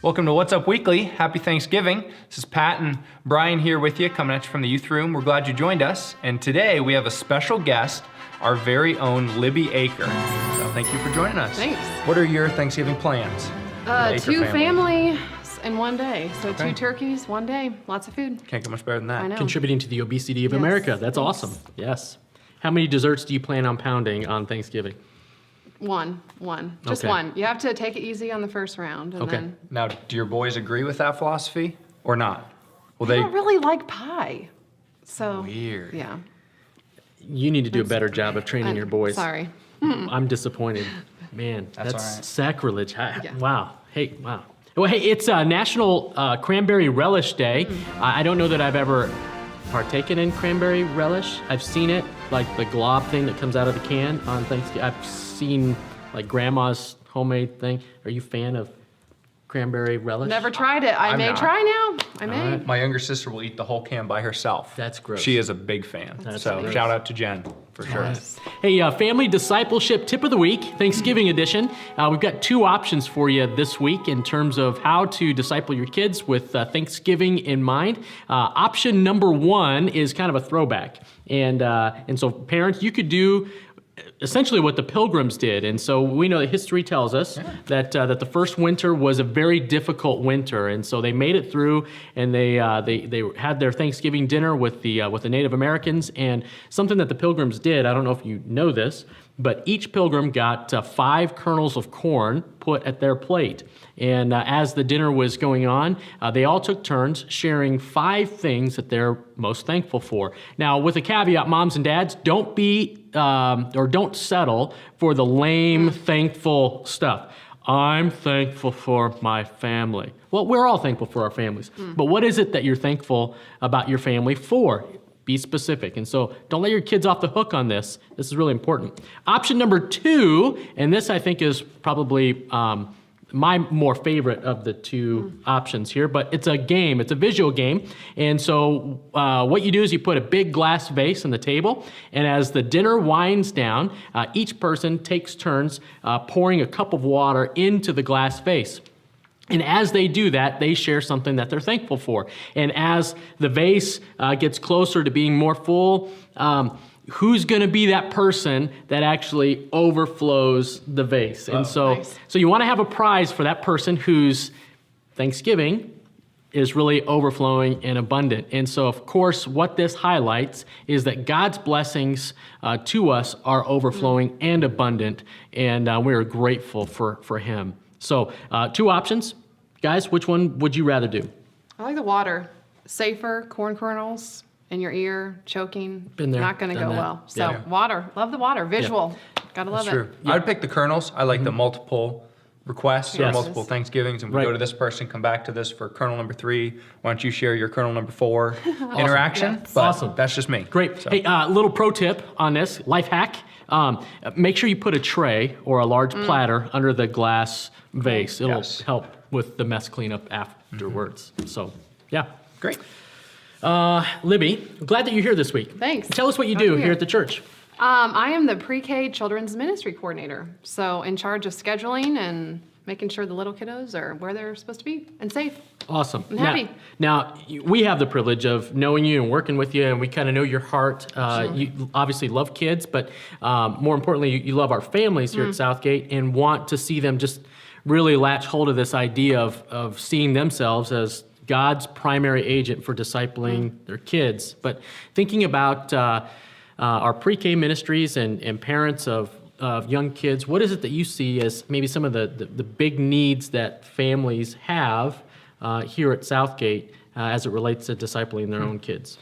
Welcome to What's Up Weekly. Happy Thanksgiving. This is Pat and Brian here with you, coming at you from the youth room. We're glad you joined us. And today we have a special guest, our very own Libby Aker. So thank you for joining us. Thanks. What are your Thanksgiving plans? Two families in one day. So 2 turkeys, 1 day, lots of food. Can't get much better than that. I know. Contributing to the obesity of America. That's awesome. Yes. How many desserts do you plan on pounding on Thanksgiving? One. Just Okay. one. You have to take it easy on the first round. And then Now, do your boys agree with that philosophy or not? Well, they don't really like pie. So Weird. Yeah. You need to do a better job of training your boys. Sorry. I'm disappointed. Man, that's all right. sacrilege. Yeah. Wow. Hey, wow. Well, hey, it's National Cranberry Relish Day. I don't know that I've ever partaken in cranberry relish. I've seen it, like the glob thing that comes out of the can on Thanksgiving. I've seen like grandma's homemade thing. Are you a fan of cranberry relish? Never tried it. I I'm may not. try now. I may. right. My younger sister will eat the whole can by herself. That's gross. She is a big fan. That's so gross. shout out to Jen for sure. Hey, family discipleship tip of the week, Thanksgiving edition. We've got 2 options for you this week in terms of how to disciple your kids with Thanksgiving in mind. Option number 1 is kind of a throwback. And so parents, you could do essentially what the Pilgrims did. And so we know that history tells us that the first winter was a very difficult winter. And so they made it through, and they had their Thanksgiving dinner with the Native Americans. And something that the Pilgrims did, I don't know if you know this, but each pilgrim got 5 kernels of corn put at their plate. And as the dinner was going on, they all took turns sharing 5 things that they're most thankful for. Now, with a caveat, moms and dads, don't settle for the lame, thankful stuff. I'm thankful for my family. Well, we're all thankful for our families. But what is it that you're thankful about your family for? Be specific. And so don't let your kids off the hook on this. This is really important. Option number 2, and this I think is probably my more favorite of the 2 options here, but it's a game. It's a visual game. And so what you do is you put a big glass vase on the table, and as the dinner winds down, each person takes turns pouring a cup of water into the glass vase. And as they do that, they share something that they're thankful for. And as the vase gets closer to being more full, who's going to be that person that actually overflows the vase? And so, Nice. so you want to have a prize for that person whose Thanksgiving is really overflowing and abundant. And so, of course, what this highlights is that God's blessings to us are overflowing and abundant, and we are grateful for Him. So 2 options. Guys, which one would you rather do? I like the water. Safer, corn kernels in your ear, choking. Been there, Not going to done go that. well. So Yeah. water. Love the water. Visual. Gotta love That's true. it. I would pick the kernels. I like the multiple requests or Yes. multiple Thanksgivings, and we Right. go to this person, come back to this for kernel number 3. Why don't you share your kernel number 4 interaction? Yes. But Awesome. that's just me. Great. So. Hey, little pro tip on this, life hack. Make sure you put a tray or a large platter under the glass vase. It'll Yes. help with the mess cleanup afterwards. So, yeah. Great. Libby, I'm glad that you're here this week. Thanks. Tell us what you Glad to do be here here. at the church. I am the pre-K children's ministry coordinator. So in charge of scheduling and making sure the little kiddos are where they're supposed to be and safe. Awesome. I'm happy. Now, we have the privilege of knowing you and working with you, and we kind of know your heart. You obviously love kids, but more importantly, you love our families here at Southgate and want to see them just really latch hold of this idea of seeing themselves as God's primary agent for discipling their kids. But thinking about our pre-K ministries and parents of young kids, what is it that you see as maybe some of the big needs that families have here at Southgate as it relates to discipling their own kids?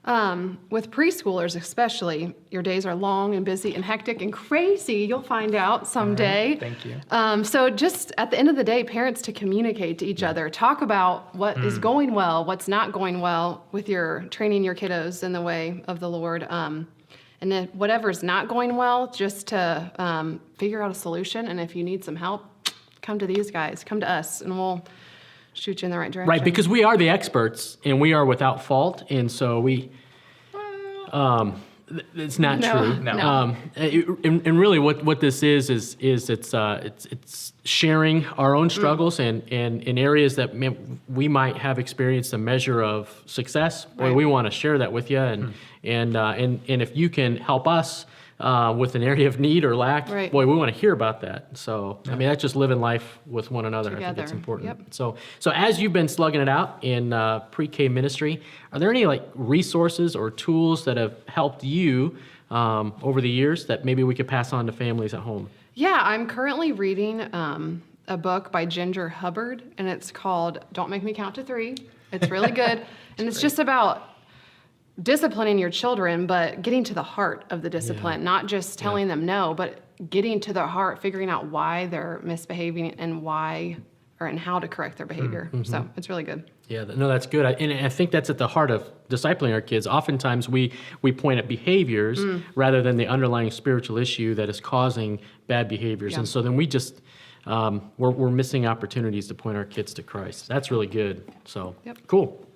With preschoolers especially, your days are long and busy and hectic and crazy. You'll find out someday. Thank you. So just at the end of the day, parents to communicate to each other, talk about what is going well, what's not going well with your training your kiddos in the way of the Lord. And then whatever's not going well, just to figure out a solution. And if you need some help, come to these guys, come to us, and we'll shoot you in the right direction. Right, because we are the experts and we are without fault, and so we It's not No, true. no. And really, what this is it's sharing our own struggles and in areas that we might have experienced a measure of success. Boy, Right. we want to share that with you, and if you can help us with an area of need or lack, Right. boy, we want to hear about that. So I mean, that's just living life with one another. I think Together. it's important. Yep. So as you've been slugging it out in pre-K ministry, are there any like resources or tools that have helped you over the years that maybe we could pass on to families at home? Yeah, I'm currently reading a book by Ginger Hubbard, and it's called Don't Make Me Count to 3. It's really good. And it's just about disciplining your children, but getting to the heart of the discipline, not just telling them no, but getting to the heart, figuring out why they're misbehaving and and how to correct their behavior. So it's really good. Yeah, no, that's good. And I think that's at the heart of discipling our kids. Oftentimes we point at behaviors rather than the underlying spiritual issue that is causing bad behaviors. Yeah. And so then we just, we're missing opportunities to point our kids to Christ. That's really good. So, Yep. Cool.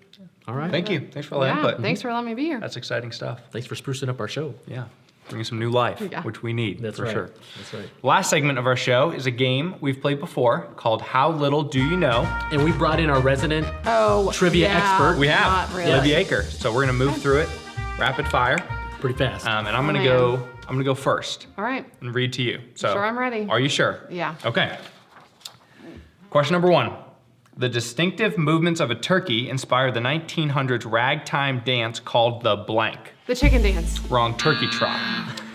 All right. Thank you. Thanks for all the Yeah, input. thanks for letting me be here. That's exciting stuff. Thanks for sprucing up our show. Yeah. Bringing some new life, Yeah. which we need That's for right. sure. That's right. Last segment of our show is a game we've played before called How Little Do You Know? And we brought in our resident Oh, Trivia yeah, expert. We have Not really. Libby Aker. So we're gonna move through it rapid fire, pretty fast. and I'm gonna man. go first All right. and read to you. So Sure, I'm ready. Are you sure? Yeah. Okay. Question number 1. The distinctive movements of a turkey inspired the 1900s ragtime dance called the blank. The chicken dance. Wrong, turkey trot.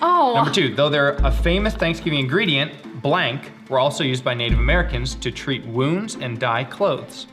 Oh. Number 2, though they're a famous Thanksgiving ingredient, blank were also used by Native Americans to treat wounds and dye clothes.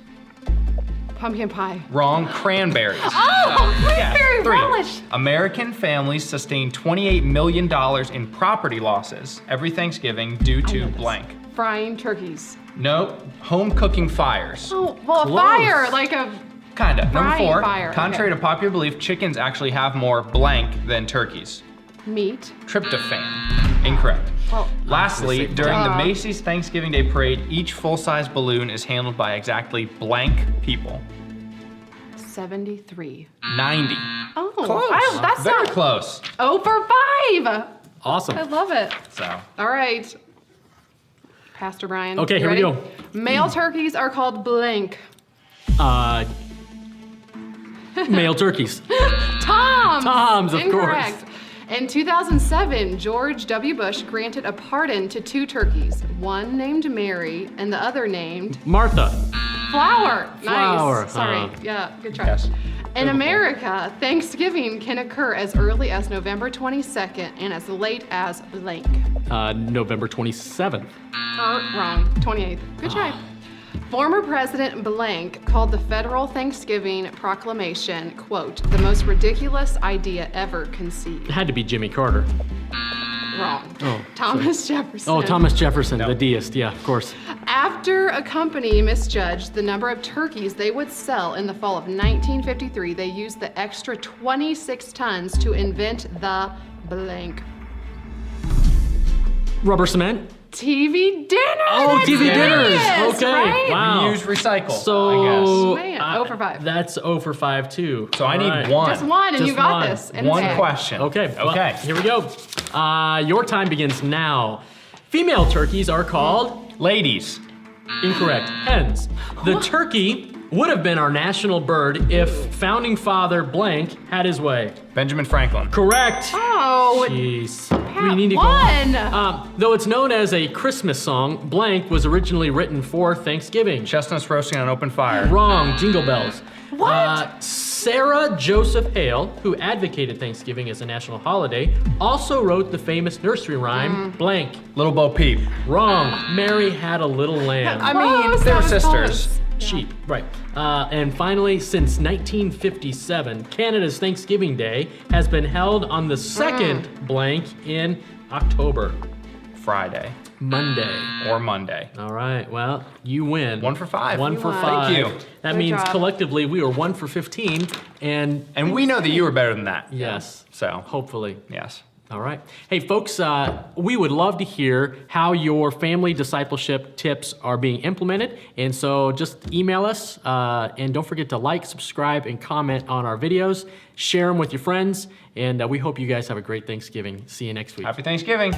Pumpkin pie. Wrong, cranberries. Oh, Yeah, cranberry 3, relish. American families sustained $28 million in property losses every Thanksgiving due know to this. blank. Frying turkeys. No, home cooking fires. Oh, well, Close. a fire, like a. Kinda. Number Frying 4, fire, contrary okay. to popular belief, chickens actually have more blank than turkeys. Meat. Tryptophan. Incorrect. Well, Lastly, during the Duh. Macy's Thanksgiving Day Parade, each full-size balloon is handled by exactly blank people. 73. 90. Oh, Close. that's Very not. close. 0 for 5. Awesome. I love it. So, All right. Pastor Brian. Okay, you here we ready? go. Male turkeys are called blank. Male turkeys. Toms. Toms, of Incorrect. course. In 2007, George W. Bush granted a pardon to 2 turkeys, one named Mary and the other named Martha. Flower. Flower, Nice. Sorry. huh. Yeah, good try. yes. In America, Thanksgiving can occur as early as November 22nd and as late as blank. November 27th. Wrong. 28th. Good try. Former President blank called the federal Thanksgiving proclamation, quote, the most ridiculous idea ever conceived. It had to be Jimmy Carter. Wrong. Oh, Thomas Jefferson. Oh, Thomas Jefferson, No. the deist. Yeah, of course. After a company misjudged the number of turkeys they would sell in the fall of 1953, they used the extra 26 tons to invent the blank. Rubber cement. TV dinner. Oh, that's TV dinners. serious, Okay. right? Wow. Reuse, recycle, So, Man, 0 for 5. That's 0 for 5 too. So I All need right. one. Just one, and Just you got one. this. in One tag. question. Okay. well, Okay. here we go. Your time begins now. Female turkeys are called Ladies. incorrect. Hens. The turkey would have been our national bird if founding father blank had his way. Benjamin Franklin. Correct. Oh, Jeez. Pat We need to won. go on. Though it's known as a Christmas song, blank was originally written for Thanksgiving. Chestnuts roasting on open fire. Wrong. Jingle bells. What? Sarah Joseph Hale, who advocated Thanksgiving as a national holiday, also wrote the famous nursery rhyme, blank. Little Bo Peep. Wrong. Mary had a little lamb. I mean, Close, they were that was sisters. close. Sheep, right. And finally, since 1957, Canada's Thanksgiving Day has been held on the second blank in October, Friday Monday. or Monday. All right, well, you win. 1 for 5. 1 You for won. 5. Thank you. That Good means job. collectively we were 1 for 15, and And we know that you were better than that. yes, So, hopefully. yes. All right. Hey, folks, we would love to hear how your family discipleship tips are being implemented. And so just email us, and don't forget to like, subscribe, and comment on our videos. Share them with your friends, and we hope you guys have a great Thanksgiving. See you next week. Happy Thanksgiving.